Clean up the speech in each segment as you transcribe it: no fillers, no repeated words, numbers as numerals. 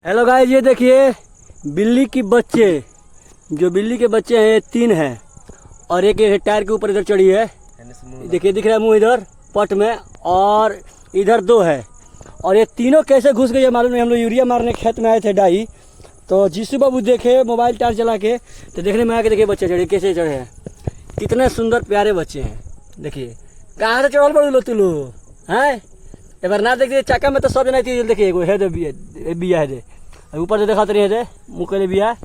Hello guys, ये देखिए बिल्ली की बच्चे। जो बिल्ली के बच्चे हैं ये 3 हैं और एक टायर के ऊपर इधर चढ़ी है। देखिए दिख रहा है मुंह इधर पट में, और इधर 2 है। और ये तीनों कैसे घुस गई है मालूम नहीं। हम लोग यूरिया मारने खेत में आए थे डाई, तो जीसू बाबू देखे मोबाइल टायर चला के, तो देखने में आया कि देखिए बच्चे चढ़े, कैसे चढ़े हैं। कितने सुंदर प्यारे बच्चे हैं। देखिए कहाँ से चढ़ल पड़ लो तू लो हैं। एक बार ना देखिए चाका में तो सब जना थी। देखिए एगो है दे बिया है दे, ऊपर से देखा तरी है दे मुँह के लिए बिया,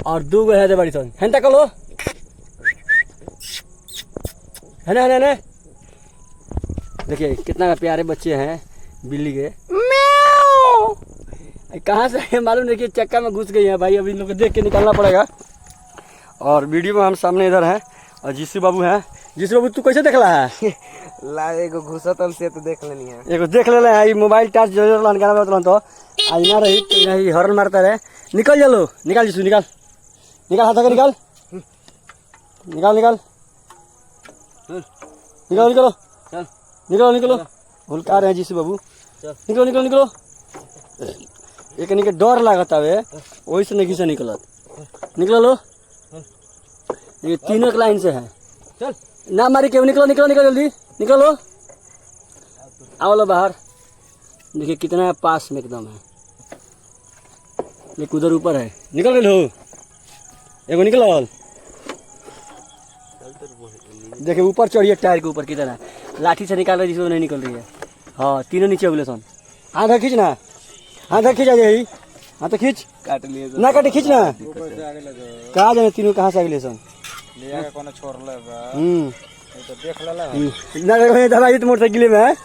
और 2 गो है दे बड़ी सन हेन तक लो है ना। देखिए कितना प्यारे बच्चे हैं बिल्ली के। कहाँ से मालूम नहीं कि चक्का में घुस गई है भाई। अभी इन लोग को देख के निकालना पड़ेगा। और वीडियो में हम सामने इधर हैं और जीसू बाबू हैं। जीसू बाबू तू कैसे देख रहा है? ला एगो घुसतल से तो देख लेनी है। एगो देख ले है मोबाइल टाच जो गाना में तो आज ना रही हॉर्न मारता रहे। निकल चलो, निकाल जीसू, निकाल हाथ का निकाल निकलो हुलका रहे हैं जीसू बाबू। निकलो एक के डर लागत है वही से नहीं से निकलत। निकलो ये तीनों के लाइन से है। चल ना मारी के निकलो जल्दी निकलो। आओ लो बाहर। देखिए कितना पास में एकदम है। एक उधर ऊपर है। निकल गए हो एगो निकल। देखिए ऊपर चढ़िए टायर के ऊपर कितना लाठी से निकाल रही है, नहीं निकल रही है। हाँ तीनों नीचे उगले सन। हाथ खींच ना, हाथ खींच आ जाए। हाँ तो खींच, काट लिए ना काटे खींच ना। कहाँ जाए तीनों, कहाँ से अगले सन दवाई तो मोटरसाइकिल में है।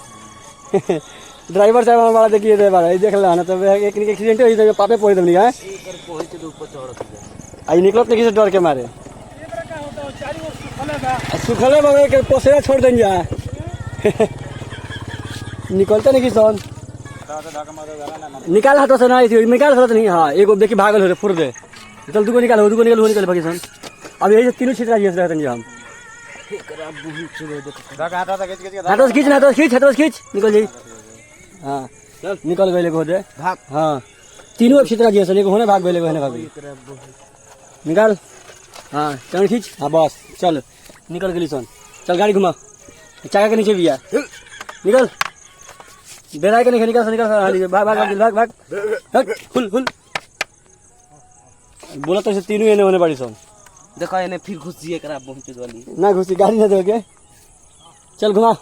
ड्राइवर साहब हमारा देखिए देख ला ना, तो एक एक्सीडेंट हो पापे पहुँच दम है। आई निकलत नहीं से डर के मारे। सुखले बाबा के पोसेरा छोड़ देंगे। निकलते नहीं सन। निकाल हाथों से निकाल सकते नहीं। हाँ एगो देखिए भागल हो फुर दे। चल 2 को निकाल भागी सन। अब यही 3 छिटरा रहते हम। हाथों से खींच निकल जाइए। हाँ निकल गए हो दे भाग। हाँ तीनों छिटरा जी सन, होने भाग गए भाग निकाल। हाँ चल खींच। हाँ बस चल निकल गई सन। चल गाड़ी घुमा, चाका के नीचे भी है। निकल बेराई के नहीं निकल भाग फुल बोला तो तीनों एने होने बड़ी सन। देखो एने फिर घुस जिए करा बहुत वाली ना घुसी गाड़ी ना दोगे। चल घुमा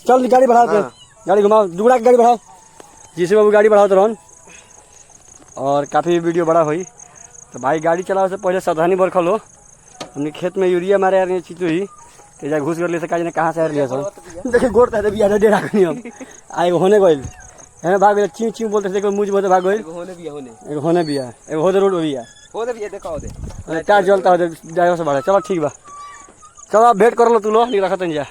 चल गाड़ी बढ़ा के गाड़ी घुमाओ, दुगड़ा गाड़ी बढ़ाओ। जीसू बाबू गाड़ी बढ़ाओ तो रन। और काफ़ी वीडियो बड़ा हुई तो भाई गाड़ी चलाओ से पहले सावधानी बरखल हो। हमने खेत में यूरिया मारे आ रही चीज हुई तो जा घुस गए से काज ने कहाँ से आ रही है। देखिए गोड़ था बिया डेरा नहीं हम आए होने गए है भाग गए च्यू बोलते देखो मुझ बोलते भाग गए। होने भी है एगो होदे रोड भी है देखो टायर जलता हो ड्राइवर से भाड़ा। चलो ठीक बा, चलो आप भेंट कर लो तू लो नहीं रखा जा।